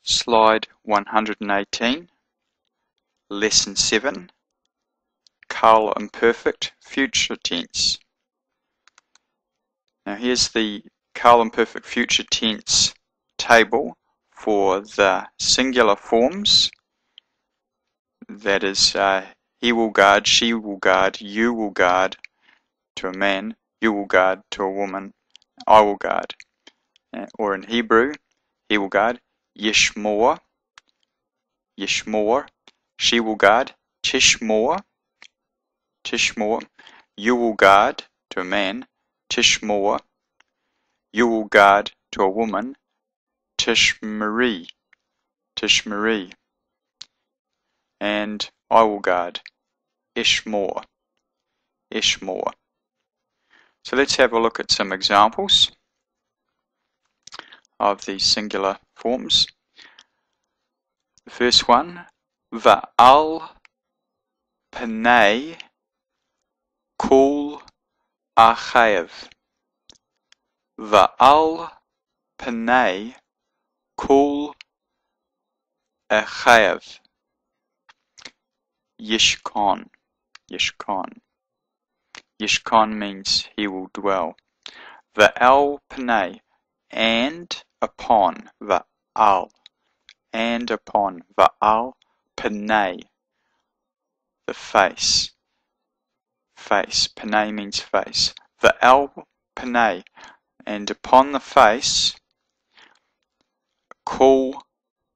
Slide 118, Lesson 7, Qal Imperfect Future Tense. Now here's the Qal Imperfect Future Tense table for the singular forms. That is, he will guard, she will guard, you will guard to a man, you will guard to a woman, I will guard. Or in Hebrew, he will guard, yishmor, yishmor, she will guard, tishmor, tishmor, you will guard to a man, tishmor, you will guard to a woman, tishmari, tishmari, and I will guard, ishmor, ishmor. So let's have a look at some examples of these singular forms. The first one, Qal Imperfect Qal Imperfect Qal Imperfect Yishkon, Yishkon. Yishkon means he will dwell. Qal Imperfect and upon, Qal and upon, Qal Imperfect the face, face, Imperfect means face. Qal Imperfect and upon the face, Qal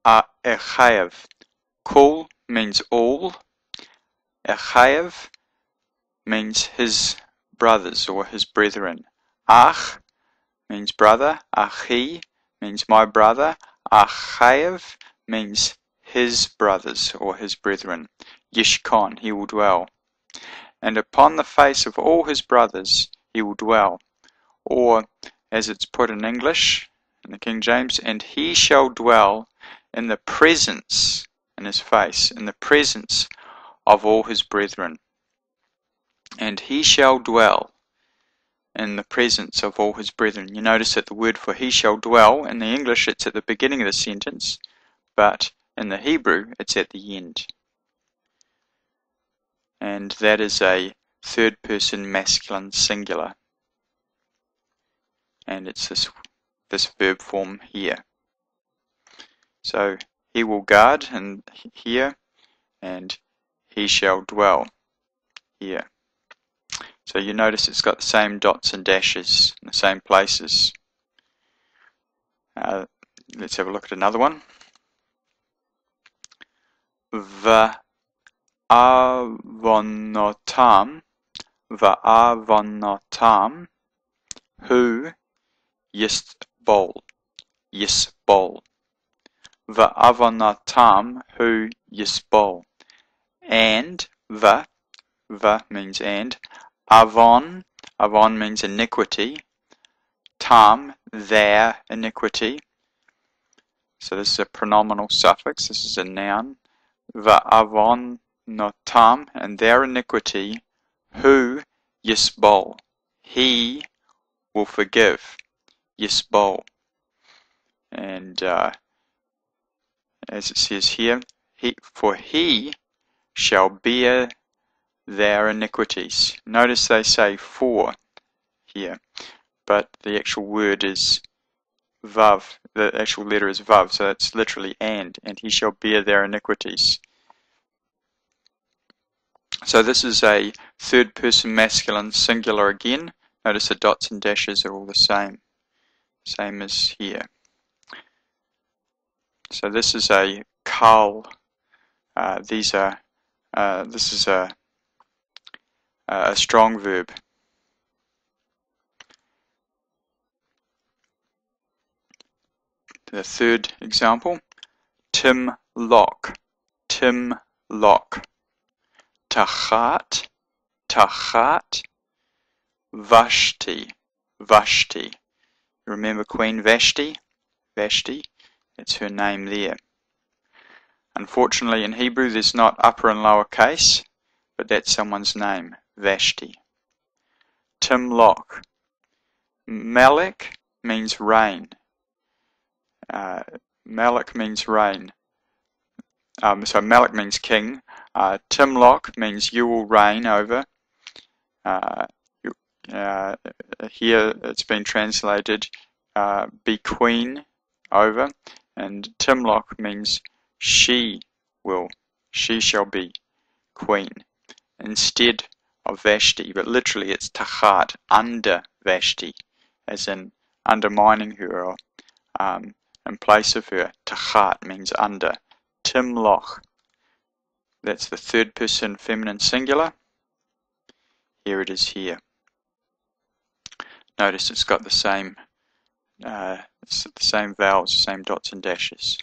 Imperfect. Qal means all, Imperfect means his brothers or his brethren. Ach means brother, Achi means my brother, Imperfect means his brothers or his brethren. Yishkon, he will dwell. And upon the face of all his brothers he will dwell. Or, as it's put in English, in the King James, and he shall dwell in the presence, in his face, in the presence of all his brethren. And he shall dwell in the presence of all his brethren. You notice that the word for he shall dwell, in the English it's at the beginning of the sentence, but in the Hebrew it's at the end. And that is a third person masculine singular. And it's this verb form here. So he will guard and here, and he shall dwell here. So you notice it's got the same dots and dashes in the same places. Let's have a look at another one. Va'avonotam, va'avonotam, hu yisbol, yisbol. Va'avonotam, hu yisbol. And va means and. Avon means iniquity. Tam, their iniquity. So this is a pronominal suffix, this is a noun. Va'avon notam, and their iniquity. Hu yisbol, he will forgive. Yisbol. And as it says here, for he shall bear their iniquities. Notice they say for here, but the actual word is vav, the actual letter is vav, so it's literally and he shall bear their iniquities. So this is a third person masculine singular again. Notice the dots and dashes are all the same as here. So this is a qal. This is a strong verb. The third example, timlock, timlock. Tachat, tachat, Vashti, Vashti. Remember Queen Vashti? Vashti, it's her name there. Unfortunately in Hebrew there's not upper and lower case, but that's someone's name, Vashti. Timlock. Melech means rain. Malak means rain. So Malak means king. Timlock means you will reign over. Here it's been translated be queen over, and Timlock means she shall be queen instead of Vashti, but literally it's Tachat, under Vashti, as in undermining her or in place of her. Tachat means under. Timloch, that's the third person feminine singular. Here it is here. Notice it's got the same vowels, same dots and dashes.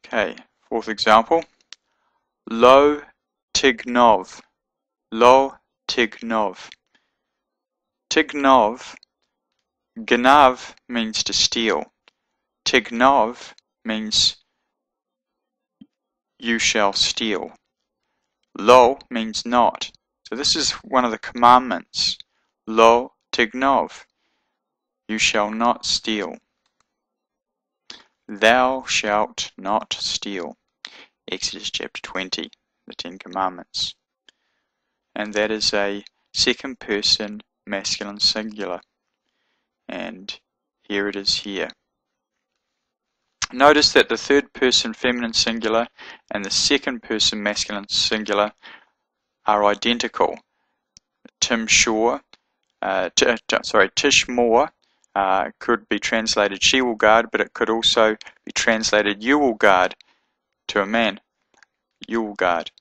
Okay, fourth example. Lo tignov. Lo tignov. Tignov, ganav means to steal. Tignov means you shall steal. Lo means not. So this is one of the commandments. Lo tignov. You shall not steal. Thou shalt not steal. Exodus chapter 20, the Ten Commandments. And that is a second person masculine singular. And here it is here. Notice that the third person feminine singular and the second person masculine singular are identical. Tishmor could be translated she will guard, but it could also be translated you will guard to a man. You will guard.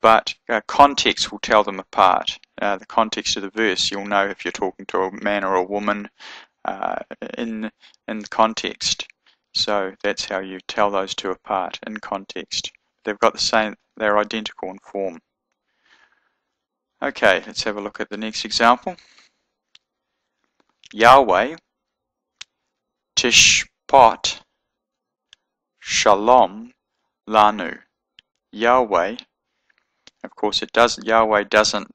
But context will tell them apart. The context of the verse, you'll know if you're talking to a man or a woman in the context. So that's how you tell those two apart, in context. They've got the same, they're identical in form. Okay, let's have a look at the next example. Yahweh tishpot shalom lanu. Yahweh, of course Yahweh doesn't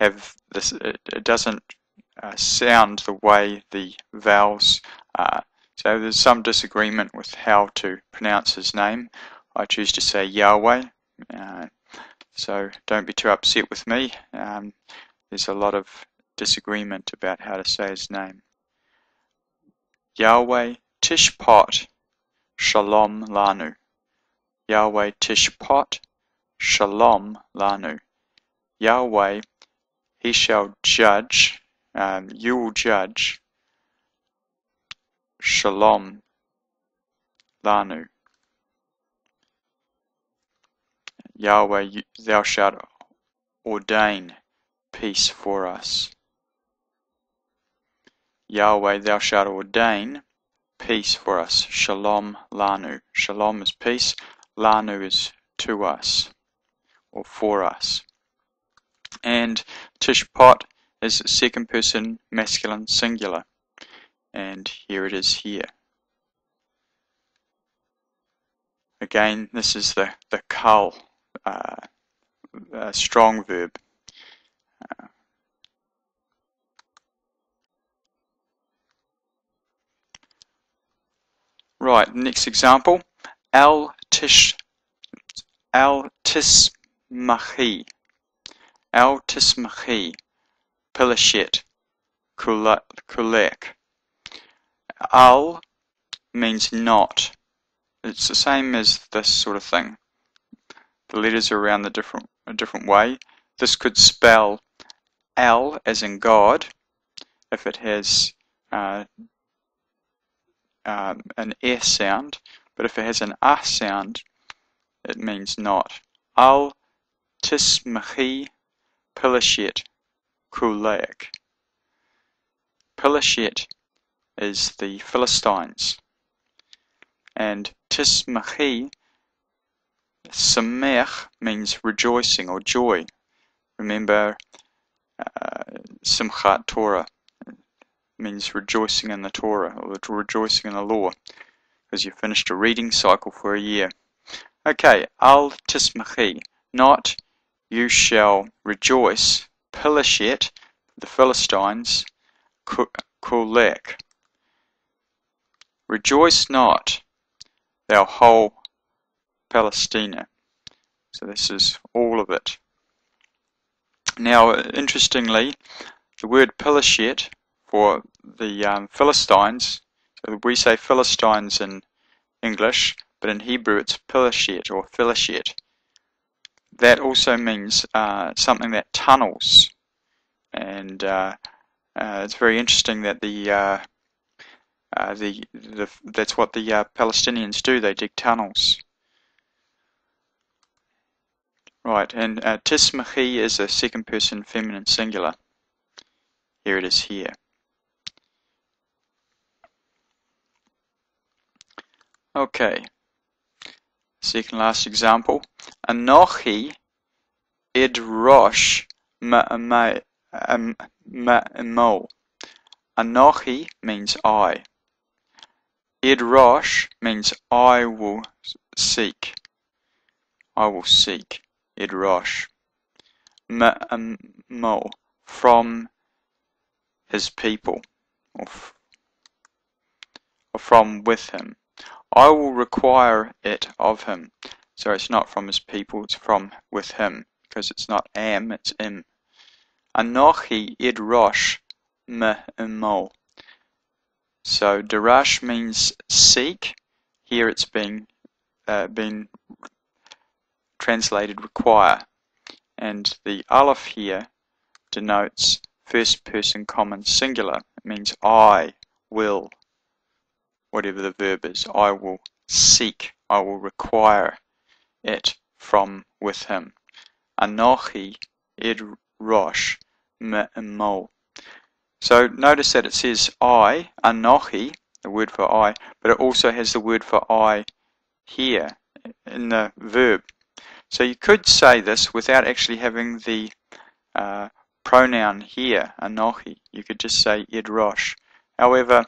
have this, it doesn't sound the way the vowels are. So there's some disagreement with how to pronounce his name. I choose to say Yahweh, so don't be too upset with me. There's a lot of disagreement about how to say his name. Yahweh tishpot shalom lanu. Yahweh tishpot shalom lanu. Yahweh, he shall judge, you will judge, shalom lanu. Yahweh, thou shalt ordain peace for us. Yahweh, thou shalt ordain peace for us. Shalom lanu. Shalom is peace. Lanu is to us, or for us. And tishpot is second person masculine singular. And here it is here. Again, this is the qal, strong verb. Right, next example. Al tismachi. Al tismachi. Pilashet. Kulek. Al means not. It's the same as this sort of thing. The letters are around a different way. This could spell Al as in God, if it has an S sound, but if it has an A sound, it means not. Al tismachi pilashet kulek. Pilashet is the Philistines, and tismachi, samech, means rejoicing or joy. Remember, Simchat Torah means rejoicing in the Torah, or rejoicing in the law, because you finished a reading cycle for a year. Okay, al tismachi, not you shall rejoice, pilashet, the Philistines, kulek, Rejoice not, thou whole Palestina. So this is all of it. Now, interestingly, the word Peleshet for the Philistines, so we say Philistines in English, but in Hebrew it's Peleshet or Phileshet. That also means something that tunnels, and it's very interesting that that's what the Palestinians do. They dig tunnels. Right, and Tismachi is a second person feminine singular. Here it is here. Okay, second last example. Anochi idrosh ma'amo. Anochi means I. Idrosh means I will seek. I will seek. Idrosh. Ma'amo, from his people, or from with him. I will require it of him. So it's not from his people, it's from with him, because it's not am, it's im. Anochi idrosh ma'amo. So darash means seek. Here it's been translated require, and the aleph here denotes first person common singular. It means I will, whatever the verb is, I will seek, I will require it from with him. Anochi idrosh ma'amo. So notice that it says I, anochi, the word for I, but it also has the word for I here in the verb. So you could say this without actually having the pronoun here, anochi. You could just say idrosh. However,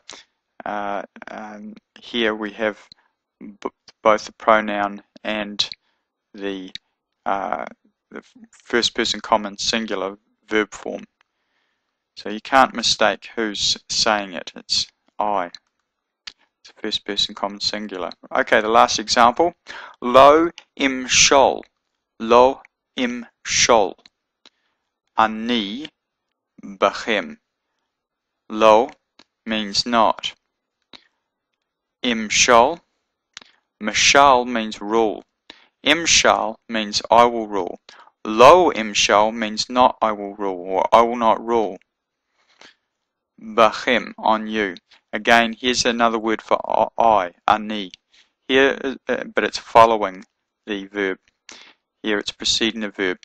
here we have both the pronoun and the first person common singular verb form. So you can't mistake who's saying it. It's I. It's first person common singular. Okay, the last example. Lo im shol. Lo im shol. Ani bachem. Lo means not. Im shol. Mashal means rule. Im shal means I will rule. Lo im shal means not I will rule, or I will not rule. Bachem, on you. Again, here's another word for I, ani. Here, but it's following the verb. Here it's preceding the verb.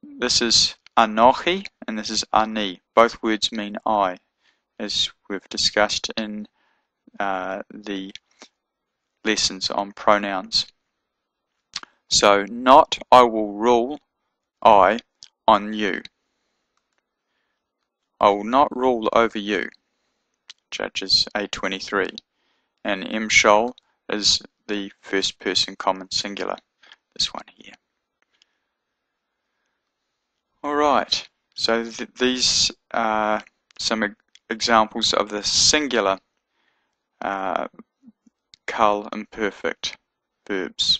This is anochi and this is ani. Both words mean I, as we've discussed in the lessons on pronouns. So, not I will rule I on you. I will not rule over you. Judges 8:23. And im shol is the first person common singular. This one here. Alright, so these are some examples of the singular Qal imperfect verbs.